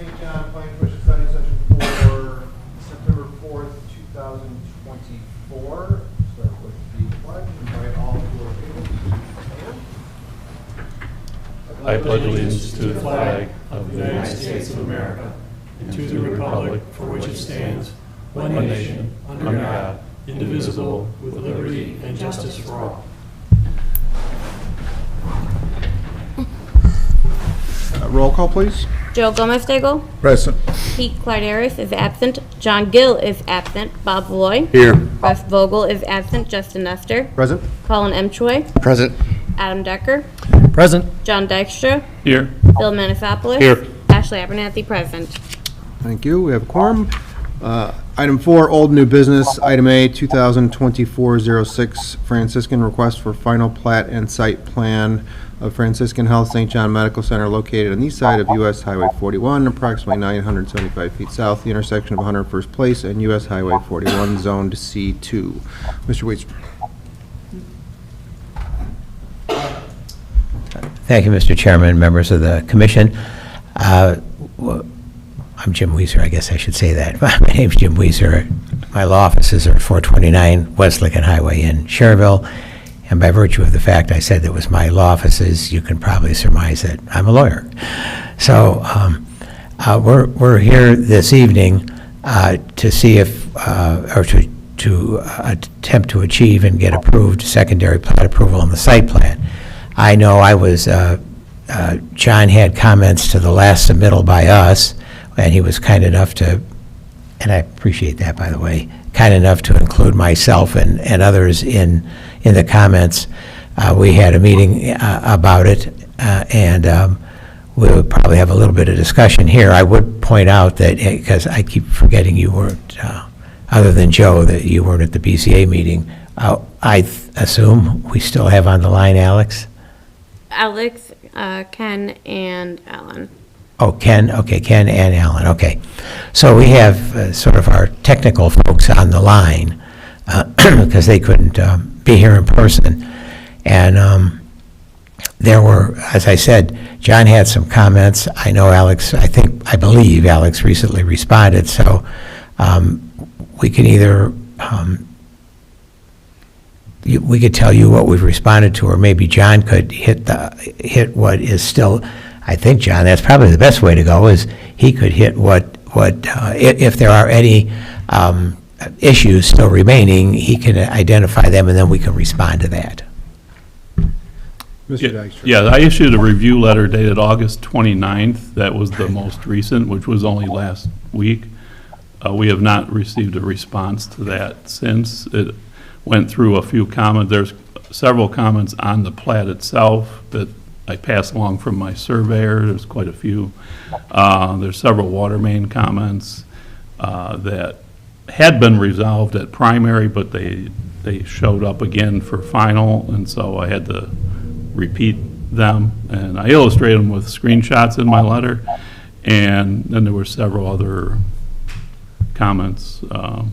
St. John Planning Commission study session for September 4th, 2024. Start with the pledge. Invite all who are able to stand. I pledge allegiance to the flag of the United States of America and to the republic for which it stands, one nation, under God, indivisible, with liberty and justice for all. Roll call, please. Joe Gomez-Daigle. Present. Pete Clarderis is absent. John Gill is absent. Bob Valoy. Here. Russ Vogel is absent. Justin Nestor. Present. Colin M. Choi. Present. Adam Decker. Present. John Dykstra. Here. Bill Manasopoulos. Here. Ashley Abernathy present. Thank you. We have a quorum. Item 4, old new business. Item A, 2024-06, Franciscan request for final plat and site plan of Franciscan Health St. John Medical Center located on the east side of US Highway 41, approximately 975 feet south, the intersection of 101st Place and US Highway 41, zoned C2. Mr. Weeds. Thank you, Mr. Chairman, members of the commission. I'm Jim Weiser, I guess I should say that. My name's Jim Weiser. My law offices are 429 West Lincoln Highway in Cherville, and by virtue of the fact I said that was my law offices, you can probably surmise that I'm a lawyer. So we're here this evening to see if, or to attempt to achieve and get approved secondary plat approval on the site plan. I know John had comments to the last submittal by us, and he was kind enough to, and I appreciate that, by the way, kind enough to include myself and others in the comments. We had a meeting about it, and we'll probably have a little bit of discussion here. I would point out that, because I keep forgetting you weren't, other than Joe, that you weren't at the BCA meeting. I assume we still have on the line Alex? Alex, Ken, and Alan. Oh, Ken, okay, Ken and Alan, okay. So we have sort of our technical folks on the line, because they couldn't be here in person. And there were, as I said, John had some comments. I know Alex, I believe Alex recently responded, so we can either, we could tell you what we've responded to, or maybe John could hit what is still, I think, John, that's probably the best way to go, is he could hit what if there are any issues still remaining, he can identify them, and then we can respond to that. Mr. Dykstra. Yeah, I issued a review letter dated August 29th. That was the most recent, which was only last week. We have not received a response to that since. It went through a few comments. There's several comments on the plat itself that I passed along from my surveyor. There's quite a few. There's several water main comments that had been resolved at primary, but they showed up again for final, and so I had to repeat them. And I illustrated them with screenshots in my letter, and then there were several other comments. I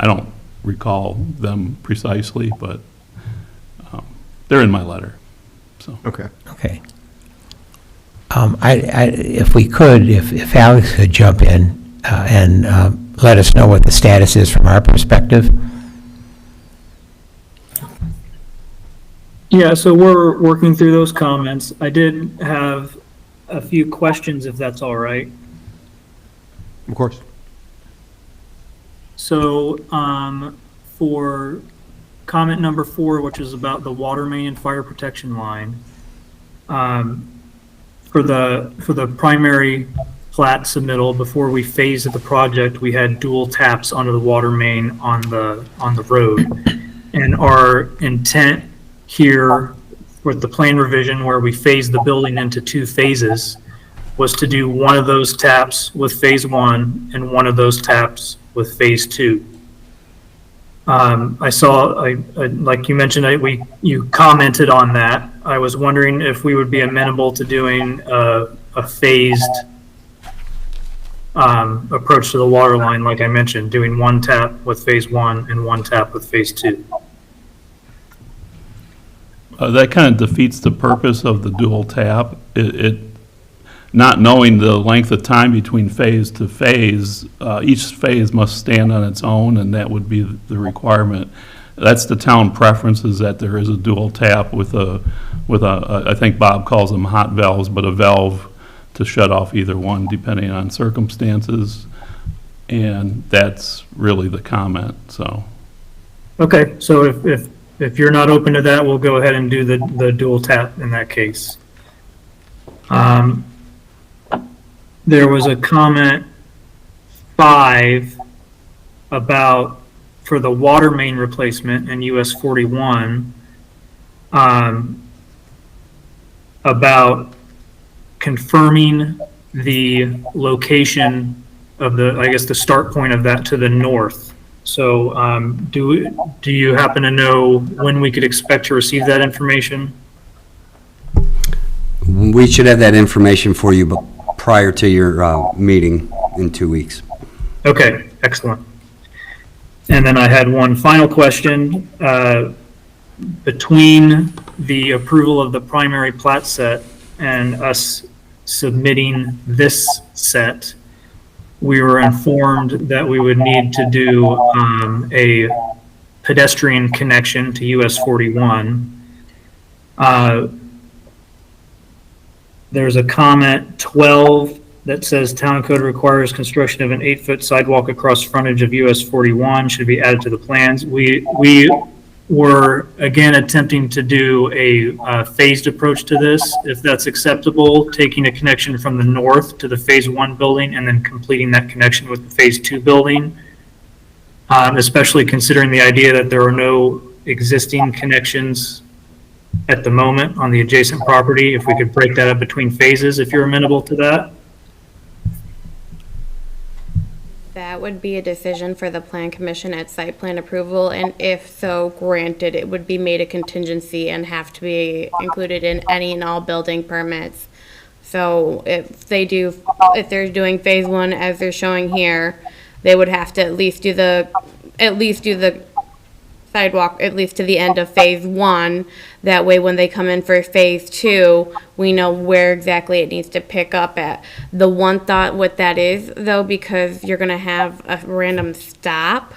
don't recall them precisely, but they're in my letter. So. Okay. Okay. If we could, if Alex could jump in and let us know what the status is from our perspective. Yeah, so we're working through those comments. I did have a few questions, if that's all right. Of course. So for comment number 4, which is about the water main and fire protection line, for the primary plat submittal, before we phased the project, we had dual taps onto the water main on the road, and our intent here with the plan revision, where we phased the building into 2 phases, was to do one of those taps with phase 1 and one of those taps with phase 2. I saw, like you mentioned, you commented on that. I was wondering if we would be amenable to doing a phased approach to the water line, like I mentioned, doing one tap with phase 1 and one tap with phase 2. That kind of defeats the purpose of the dual tap. not knowing the length of time between phase to phase, each phase must stand on its own, and that would be the requirement. That's the town preference, is that there is a dual tap with a, I think Bob calls them hot valves, but a valve to shut off either one depending on circumstances. And that's really the comment, so. Okay, so if you're not open to that, we'll go ahead and do the dual tap in that case. There was a comment 5 about, for the water main replacement in US 41, about confirming the location of the, I guess, the start point of that to the north. So do you happen to know when we could expect to receive that information? We should have that information for you prior to your meeting in 2 weeks. Okay, excellent. And then I had one final question. Between the approval of the primary plat set and us submitting this set, we were informed that we would need to do a pedestrian connection to US 41. There's a comment 12 that says town code requires construction of an 8-foot sidewalk across frontage of US 41 should be added to the plans. We were again attempting to do a phased approach to this, if that's acceptable, taking a connection from the north to the phase 1 building and then completing that connection with the phase 2 building. Especially considering the idea that there are no existing connections at the moment on the adjacent property, if we could break that up between phases, if you're amenable to that. That would be a decision for the plan commission at site plan approval, and if so granted, it would be made a contingency and have to be included in any and all building permits. So if they're doing phase 1 as they're showing here, they would have to at least do the sidewalk at least to the end of phase 1. That way, when they come in for phase 2, we know where exactly it needs to pick up at. The one thought with that is, though, because you're gonna have a random stop,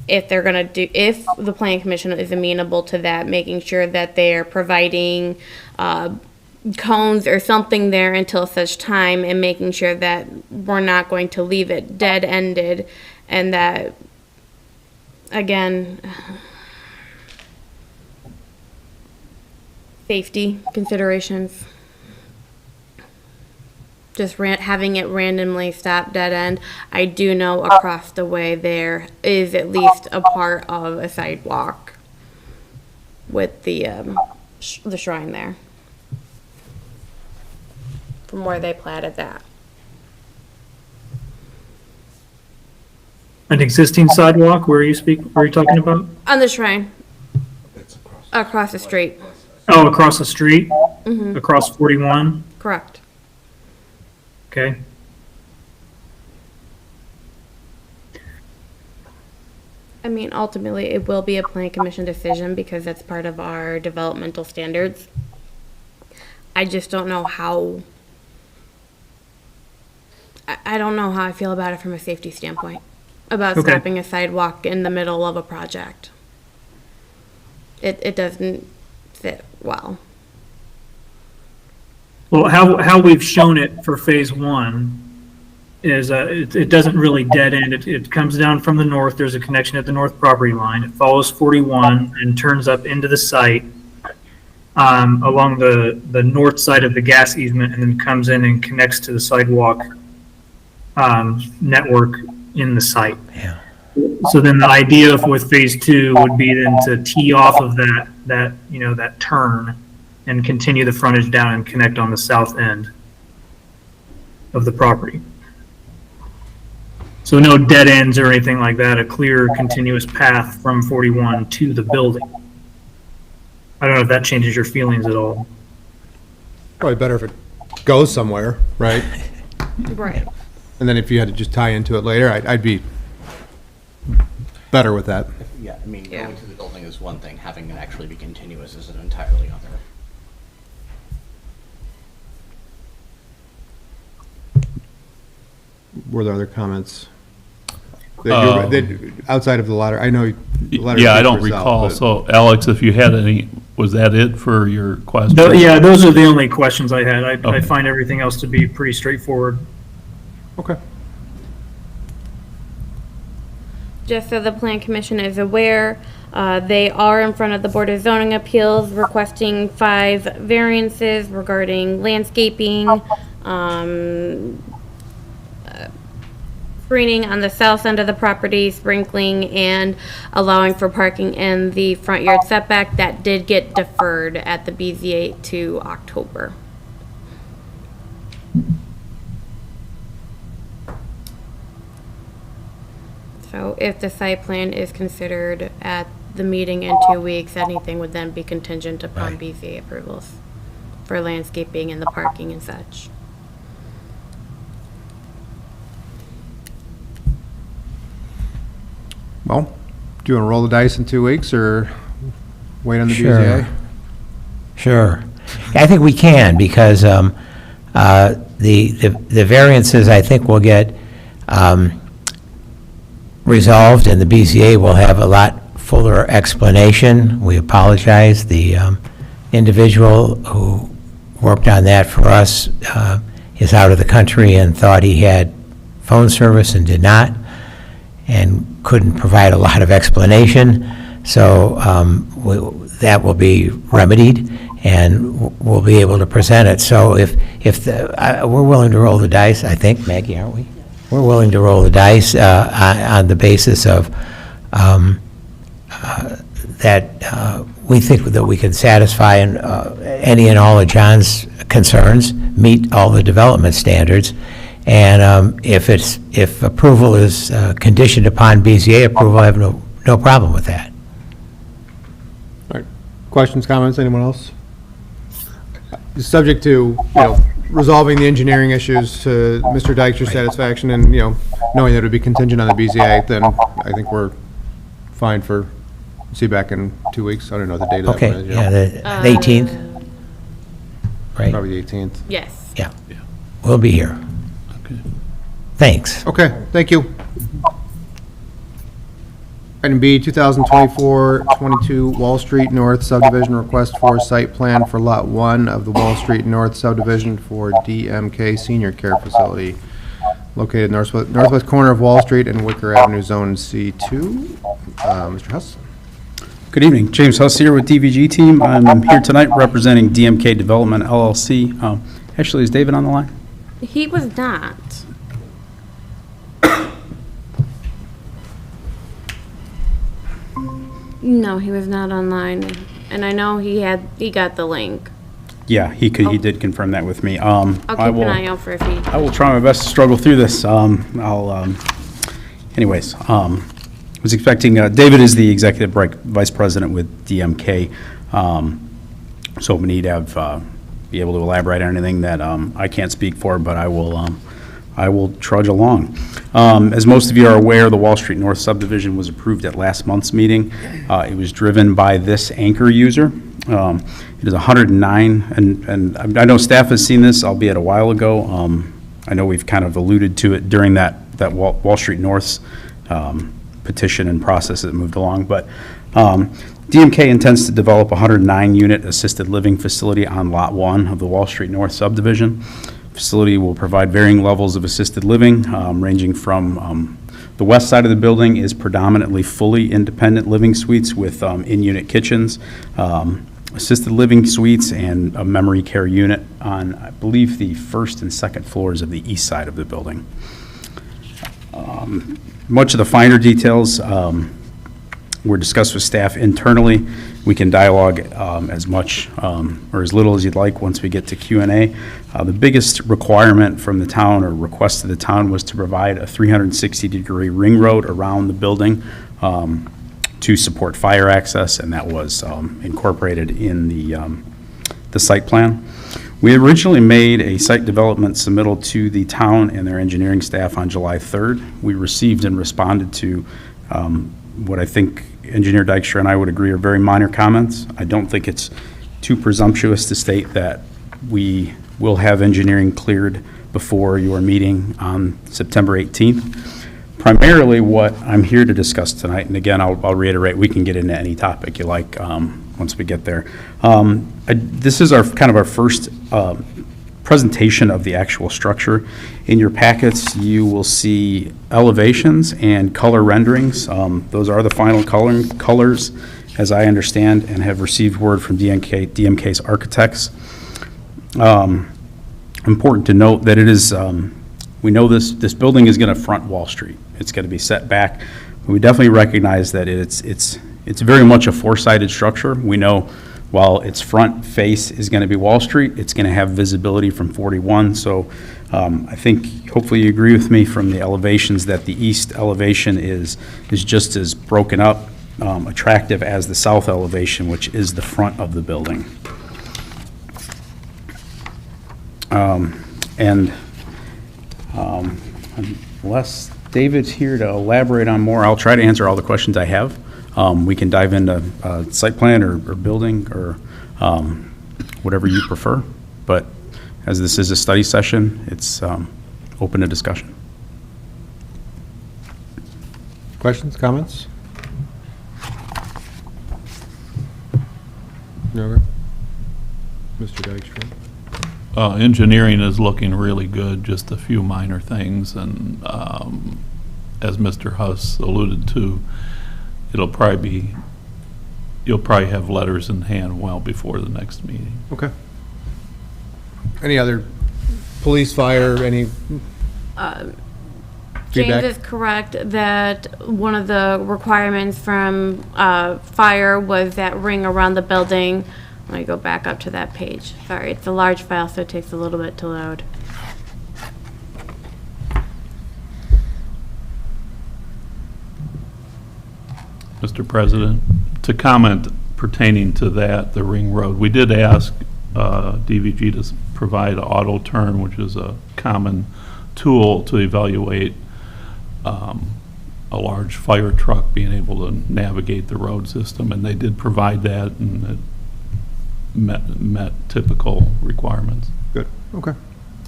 if the planning commission is amenable to that, making sure that they are providing, cones or something there until such time, and making sure that we're not going to leave it dead-ended, and that, again, safety considerations. Just having it randomly stop dead end. I do know across the way there is at least a part of a sidewalk with the shrine there, from where they platted that. An existing sidewalk, where are you talking about? On the shrine. Across the street. Oh, across the street? Across 41? Correct. Okay. I mean, ultimately, it will be a plan commission decision because that's part of our developmental standards. I just don't know how, I don't know how I feel about it from a safety standpoint, about Okay. stopping a sidewalk in the middle of a project. It doesn't fit well. Well, how we've shown it for phase 1 is it doesn't really dead end. It comes down from the north. There's a connection at the north property line. It follows 41 and turns up into the site along the north side of the gas easement, and then comes in and connects to the sidewalk network in the site. Yeah. So then the idea with phase 2 would be then to tee off of that turn and continue the frontage down and connect on the south end of the property. So no dead ends or anything like that, a clear continuous path from 41 to the building. I don't know if that changes your feelings at all. Probably better if it goes somewhere, right? Right. And then if you had to just tie into it later, I'd be better with that. Yeah, I mean, Yeah. going to the building is one thing, having it actually be continuous is an entirely other. were there other comments? Outside of the letter, I know. the letter Yeah, I don't papers out, recall. but- So Alex, if you had any, was that it for your question? Yeah, those are the only questions I had. I Okay. find everything else to be pretty straightforward. Okay. Just so the Plan Commission is aware, they are in front of the Board of Zoning Appeals requesting 5 variances regarding landscaping, screening on the south end of the property, sprinkling, and allowing for parking in the front yard setback. That did get deferred at the BZA to October. So if the site plan is considered at the meeting in 2 weeks, anything would then be contingent upon Right. BZA approvals for landscaping and the parking and such. Well, do you want to roll the dice in 2 weeks or wait on the Sure. BZA? Sure. I think we can, because the variances, I think, will get resolved, and the BZA will have a lot fuller explanation. We apologize. The individual who worked on that for us is out of the country and thought he had phone service and did not, and couldn't provide a lot of explanation. So that will be remedied, and we'll be able to present it. So if we're willing to roll the dice, I think, Maggie, aren't we? We're willing to roll the dice on the basis of that we think that we can satisfy any and all of John's concerns, meet all the development standards, and if approval is conditioned upon BZA approval, I have no problem with that. All right. Questions, comments, anyone else? Subject to, resolving the engineering issues to Mr. Dykstra's satisfaction and, knowing that it would be contingent on the BZA, then I think we're fine for, see you back in 2 weeks. I don't know what the date of that Okay, one is. yeah, the 18th, right? Probably the 18th. Yes. Yeah, we'll be here. Okay. Thanks. Okay, thank you. Item B, 2024-22 Wall Street North subdivision request for site plan for Lot 1 of the Wall Street North subdivision for DMK Senior Care Facility located northwest corner of Wall Street and Wicker Avenue, Zone C2. Mr. Huss? Good evening. James Huss here with DVG Team. I'm here tonight representing DMK Development LLC. Actually, is David on the line? He was not. No, he was not online, and I know he got the link. Yeah, he did confirm that with me. I'll keep an eye out for if he. I will try my best to struggle through this. Anyways, was expecting, David is the Executive Vice President with DMK. So we need to be able to elaborate on anything that I can't speak for, but I will trudge along. As most of you are aware, the Wall Street North subdivision was approved at last month's meeting. It was driven by this anchor user. It is 109, and I know staff has seen this, albeit a while ago. I know we've kind of alluded to it during that Wall Street North's petition and process that moved along, but DMK intends to develop a 109-unit assisted living facility on Lot 1 of the Wall Street North subdivision. Facility will provide varying levels of assisted living, ranging from the west side of the building is predominantly fully independent living suites with in-unit kitchens, assisted living suites, and a memory care unit on, I believe, the first and second floors of the east side of the building. Much of the finer details were discussed with staff internally. We can dialogue as much or as little as you'd like once we get to Q&A. The biggest requirement from the town, or request to the town, was to provide a 360-degree ring road around the building to support fire access, and that was incorporated in the site plan. We originally made a site development submittal to the town and their engineering staff on July 3rd. We received and responded to what I think Engineer Dykstra and I would agree are very minor comments. I don't think it's too presumptuous to state that we will have engineering cleared before your meeting on September 18th. Primarily, what I'm here to discuss tonight, and again, I'll reiterate, we can get into any topic you like once we get there. This is kind of our first presentation of the actual structure. In your packets, you will see elevations and color renderings. Those are the final colors, as I understand, and have received word from DMK's architects. Important to note that it is, we know this building is going to front Wall Street. It's going to be set back. We definitely recognize that it's very much a four-sided structure. We know while its front face is going to be Wall Street, it's going to have visibility from 41. So I think hopefully you agree with me from the elevations that the east elevation is just as broken up, attractive as the south elevation, which is the front of the building. Unless David's here to elaborate on more, I'll try to answer all the questions I have. We can dive into site plan or building or whatever you prefer. But as this is a study session, it's open to discussion. Questions, comments? No, okay. Mr. Dykstra. Engineering is looking really good, just a few minor things, and as Mr. Huss alluded to, you'll probably have letters in hand well before the next meeting. Okay. Any other police, fire, any James feedback? is correct that one of the requirements from fire was that ring around the building. Let me go back up to that page. Sorry, it's a large file, so it takes a little bit to load. Mr. President, to comment pertaining to that, the ring road, we did ask DVG to provide auto turn, which is a common tool to evaluate a large fire truck being able to navigate the road system, and they did provide that, and it met typical requirements. Good, okay.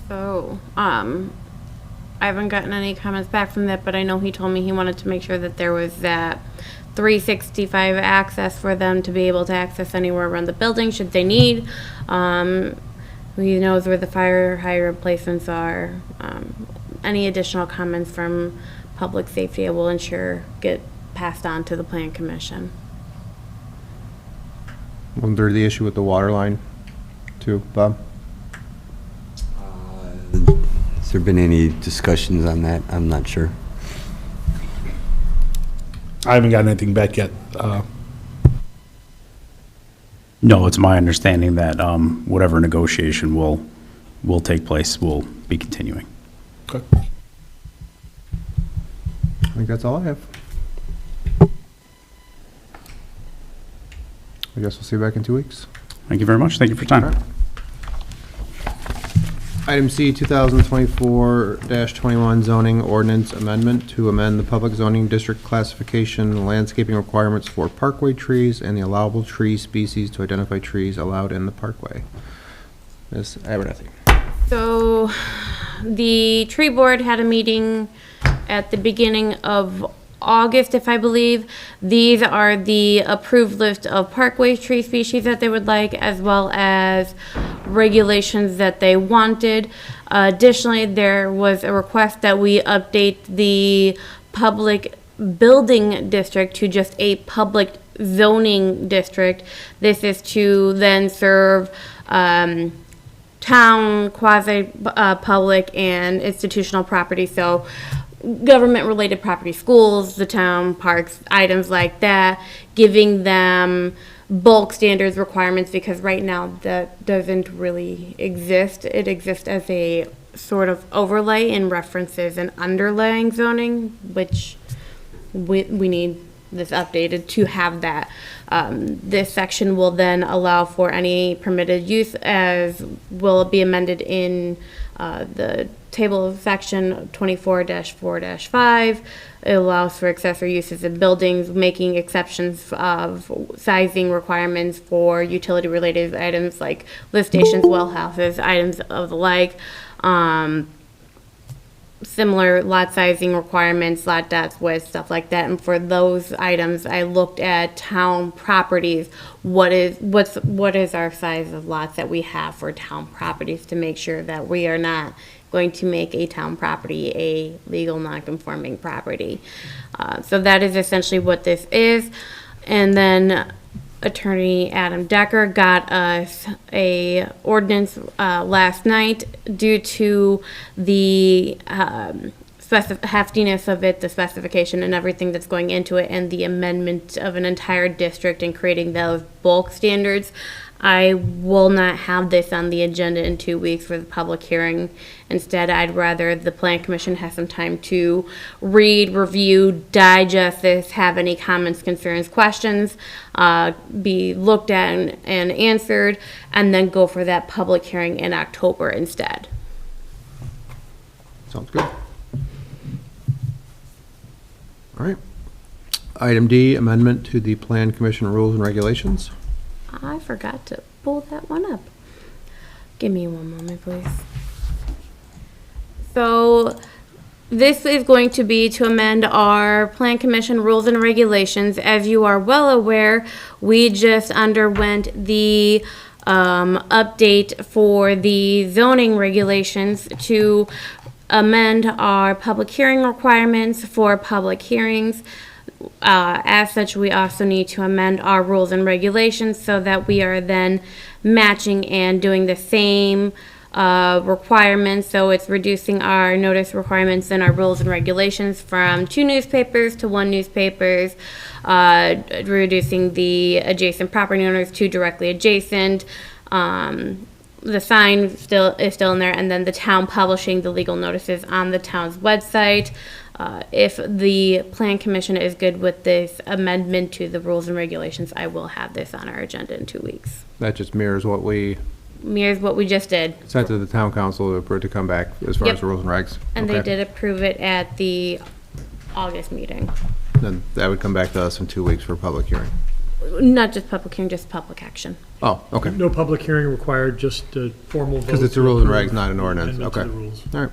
So, I haven't gotten any comments back from that, but I know he told me he wanted to make sure that there was that 365 access for them to be able to access anywhere around the building should they need. He knows where the fire hydrant placements are. Any additional comments from public safety, I will ensure get passed on to the plan commission. Wasn't there the issue with the water line too, Bob? Has there been any discussions on that? I'm not sure. I haven't gotten anything back yet. No, it's my understanding that whatever negotiation will take place will be continuing. Okay. I think that's all I have. I guess we'll see you back in 2 weeks. Thank you very much. Thank you for your time. All right. Item C, 2024-21 zoning ordinance amendment to amend the public zoning district classification and landscaping requirements for parkway trees and the allowable tree species to identify trees allowed in the parkway. Ms. Abernathy. So, the tree board had a meeting at the beginning of August, if I believe. These are the approved list of parkway tree species that they would like, as well as regulations that they wanted. Additionally, there was a request that we update the public building district to just a public zoning district. This is to then serve town, quasi-public, and institutional property. So government-related property, schools, the town, parks, items like that, giving them bulk standards requirements, because right now that doesn't really exist. It exists as a sort of overlay in references and underlying zoning, which we need this updated to have that. This section will then allow for any permitted use, as will be amended in the table of section 24-4-5. It allows for accessory uses in buildings, making exceptions of sizing requirements for utility-related items like lift stations, well houses, items of the like. similar lot sizing requirements, lot depth, width, stuff like that. And for those items, I looked at town properties. What is our size of lots that we have for town properties to make sure that we are not going to make a town property a legal non-conforming property. So that is essentially what this is. And then Attorney Adam Decker got us a ordinance last night due to the heftiness of it, the specification and everything that's going into it, and the amendment of an entire district and creating those bulk standards. I will not have this on the agenda in 2 weeks for the public hearing. Instead, I'd rather the Plan Commission have some time to read, review, digest this, have any comments, concerns, questions, be looked at and answered, and then go for that public hearing in October instead. Sounds good. All right. Item D, amendment to the Plan Commission rules and regulations. I forgot to pull that one up. Give me one moment, please. So this is going to be to amend our Plan Commission rules and regulations. As you are well aware, we just underwent the update for the zoning regulations to amend our public hearing requirements for public hearings. As such, we also need to amend our rules and regulations so that we are then matching and doing the same requirements. So it's reducing our notice requirements and our rules and regulations from 2 newspapers to 1 newspapers, reducing the adjacent property owners to directly adjacent. The sign is still in there, and then the town publishing the legal notices on the town's website. If the Plan Commission is good with this amendment to the rules and regulations, I will have this on our agenda in 2 weeks. That just mirrors what we Here's what we just did. sent to the town council for it to come back as far Yep. as the rules and regs. And they Okay. did approve it at the August meeting. Then that would come back to us in 2 weeks for public hearing. Not just public hearing, just public action. Oh, okay. No public hearing required, just a formal vote. Because it's the to rules and approve regs, not an ordinance. amendment to Okay. the rules. All right.